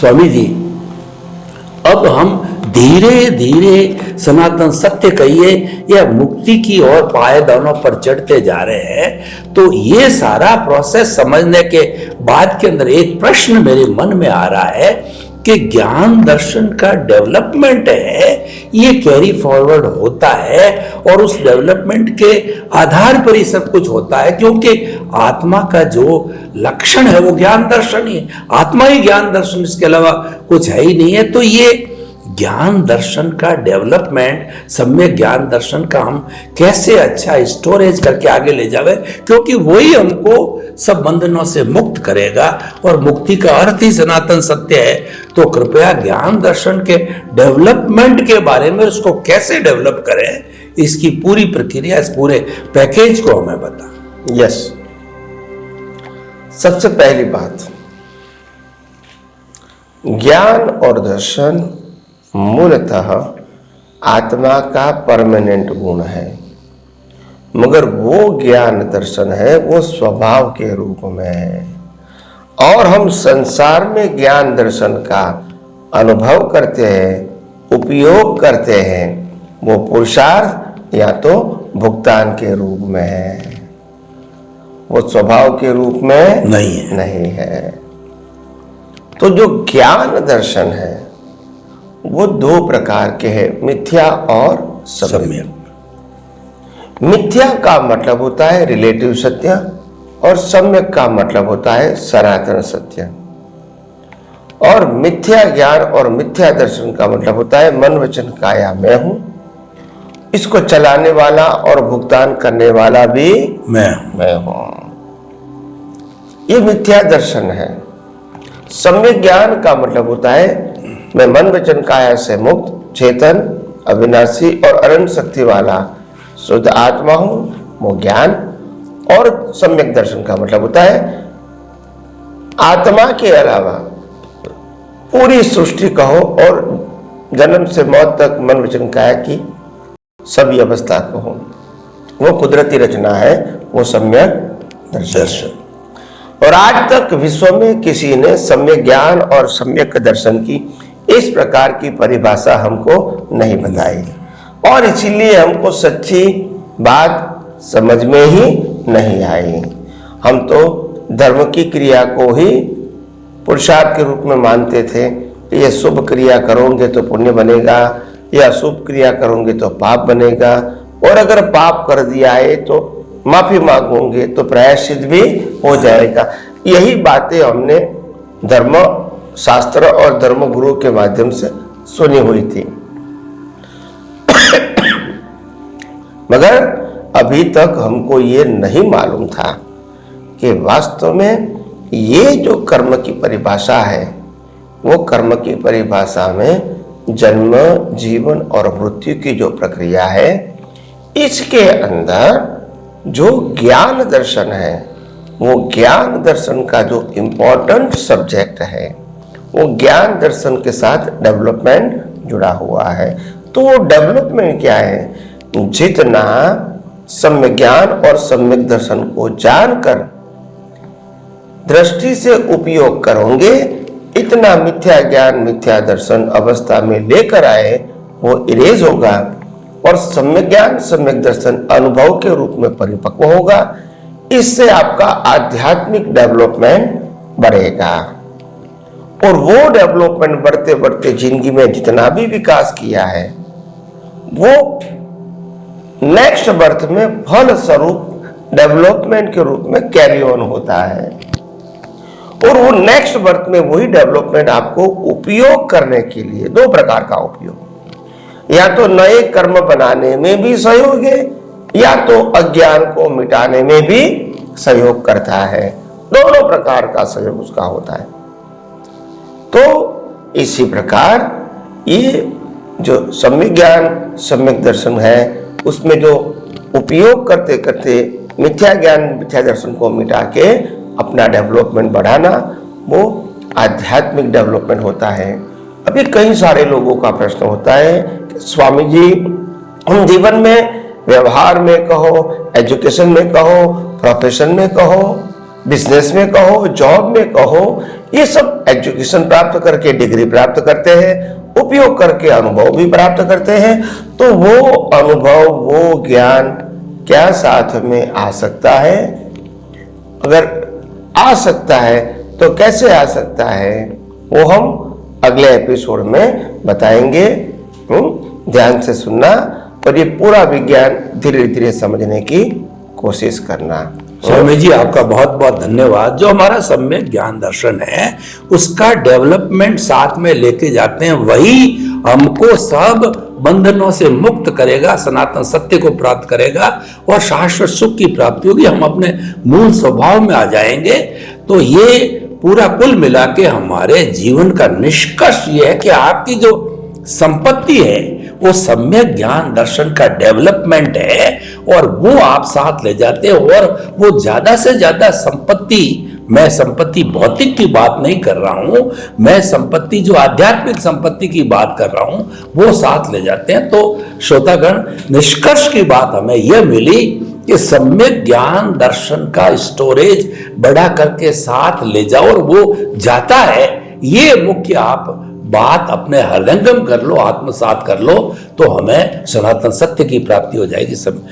स्वामी जी, अब हम धीरे धीरे सनातन सत्य कहिए या मुक्ति की ओर पायदानों पर चढ़ते जा रहे हैं। तो ये सारा प्रोसेस समझने के बाद के अंदर एक प्रश्न मेरे मन में आ रहा है कि ज्ञान दर्शन का डेवलपमेंट है, ये कैरी फॉरवर्ड होता है और उस डेवलपमेंट के आधार पर ही सब कुछ होता है, क्योंकि आत्मा का जो लक्षण है वो ज्ञान दर्शन ही है। आत्मा ही ज्ञान दर्शन, इसके अलावा कुछ है ही नहीं है। तो ये ज्ञान दर्शन का डेवलपमेंट, सम्यक ज्ञान दर्शन का हम कैसे अच्छा स्टोरेज करके आगे ले जावे, क्योंकि वही हमको सब बंधनों से मुक्त करेगा और मुक्ति का अर्थ ही सनातन सत्य है। तो कृपया ज्ञान दर्शन के डेवलपमेंट के बारे में, उसको कैसे डेवलप करें, इसकी पूरी प्रक्रिया, इस पूरे पैकेज को हमें बता। यस, सबसे पहली बात, ज्ञान और दर्शन मूलतः आत्मा का परमानेंट गुण है, मगर वो ज्ञान दर्शन है वो स्वभाव के रूप में है। और हम संसार में ज्ञान दर्शन का अनुभव करते हैं, उपयोग करते हैं, वो पुरुषार्थ या तो भुगतान के रूप में है, वो स्वभाव के रूप में नहीं है। तो जो ज्ञान दर्शन है वो दो प्रकार के हैं, मिथ्या और सम्यक। मिथ्या का मतलब होता है रिलेटिव सत्य और सम्यक का मतलब होता है सनातन सत्य। और मिथ्या ज्ञान और मिथ्या दर्शन का मतलब होता है मन वचन काया मैं हूं, इसको चलाने वाला और भुगतान करने वाला भी मैं हूं। ये मिथ्या दर्शन है। सम्यक ज्ञान का मतलब होता है मैं मन वचन काया से मुक्त, चेतन, अविनाशी और अनंत शक्ति वाला शुद्ध आत्मा हूं, वो ज्ञान। और सम्यक दर्शन का मतलब होता है आत्मा के अलावा पूरी सृष्टि कहो और जन्म से मौत तक मन वचन काया की सभी अवस्था कहो, वो कुदरती रचना है, वो सम्यक दर्शन। और आज तक विश्व में किसी ने सम्यक ज्ञान और सम्यक दर्शन की इस प्रकार की परिभाषा हमको नहीं बताई, और इसीलिए हमको सच्ची बात समझ में ही नहीं आई। हम तो धर्म की क्रिया को ही पुरुषार्थ के रूप में मानते थे। ये शुभ क्रिया करोगे तो पुण्य बनेगा, या शुभ क्रिया करोगे तो पाप बनेगा, और अगर पाप कर दिया है तो माफी मांगोगे तो प्रायश्चित भी हो जाएगा। यही बातें हमने धर्म शास्त्र और धर्म गुरु के माध्यम से सुनी हुई थी। मगर अभी तक हमको ये नहीं मालूम था कि वास्तव में ये जो कर्म की परिभाषा है, वो कर्म की परिभाषा में जन्म, जीवन और मृत्यु की जो प्रक्रिया है, इसके अंदर जो ज्ञान दर्शन है, वो ज्ञान दर्शन का जो इम्पोर्टेंट सब्जेक्ट है, वो ज्ञान दर्शन के साथ डेवलपमेंट जुड़ा हुआ है। तो वो डेवलपमेंट क्या है? जितना सम्यक ज्ञान और सम्यक दर्शन को जानकर दृष्टि से उपयोग करोगे, इतना मिथ्या ज्ञान मिथ्या दर्शन अवस्था में लेकर आए वो इरेज होगा, और सम्यक ज्ञान सम्यक दर्शन अनुभव के रूप में परिपक्व होगा। इससे आपका आध्यात्मिक डेवलपमेंट बढ़ेगा, और वो डेवलपमेंट बढ़ते बढ़ते जिंदगी में जितना भी विकास किया है वो नेक्स्ट बर्थ में फल स्वरूप डेवलपमेंट के रूप में कैरी ऑन होता है। और वो नेक्स्ट बर्थ में वही डेवलपमेंट आपको उपयोग करने के लिए दो प्रकार का उपयोग, या तो नए कर्म बनाने में भी सहयोग है, या तो अज्ञान को मिटाने में भी सहयोग करता है। दोनों प्रकार का सहयोग उसका होता है। तो इसी प्रकार ये जो सम्यक ज्ञान सम्यक दर्शन है, उसमें जो उपयोग करते करते मिथ्या ज्ञान मिथ्या दर्शन को मिटा के अपना डेवलपमेंट बढ़ाना, वो आध्यात्मिक डेवलपमेंट होता है। अभी कई सारे लोगों का प्रश्न होता है कि स्वामी जी, हम जीवन में व्यवहार में कहो, एजुकेशन में कहो, प्रोफेशन में कहो, बिजनेस में कहो, जॉब में कहो, ये सब एजुकेशन प्राप्त करके डिग्री प्राप्त करते हैं, उपयोग करके अनुभव भी प्राप्त करते हैं। तो वो अनुभव, वो ज्ञान क्या साथ में आ सकता है? अगर आ सकता है तो कैसे आ सकता है, वो हम अगले एपिसोड में बताएंगे। ध्यान से सुनना और ये पूरा विज्ञान धीरे धीरे समझने की कोशिश करना। स्वामी जी आपका बहुत बहुत धन्यवाद। जो हमारा सम्यक ज्ञान दर्शन है उसका डेवलपमेंट साथ में लेके जाते हैं, वही हमको सब बंधनों से मुक्त करेगा, सनातन सत्य को प्राप्त करेगा और शाश्वत सुख की प्राप्ति होगी। हम अपने मूल स्वभाव में आ जाएंगे। तो ये पूरा कुल मिला के हमारे जीवन का निष्कर्ष ये है कि आपकी जो संपत्ति है वो सम्यक ज्ञान दर्शन का डेवलपमेंट है और वो आप साथ ले जाते हैं। और वो ज्यादा से ज्यादा संपत्ति, मैं संपत्ति भौतिक की बात नहीं कर रहा हूं, मैं संपत्ति जो आध्यात्मिक संपत्ति की बात कर रहा हूं, वो साथ ले जाते हैं। तो श्रोतागण, निष्कर्ष की बात हमें यह मिली कि सम्यक ज्ञान दर्शन का स्टोरेज बड़ा करके साथ ले जाओ और वो जाता है। ये मुख्य आप बात अपने हृदयंगम कर लो, आत्मसात कर लो, तो हमें सनातन सत्य की प्राप्ति हो जाएगी। सब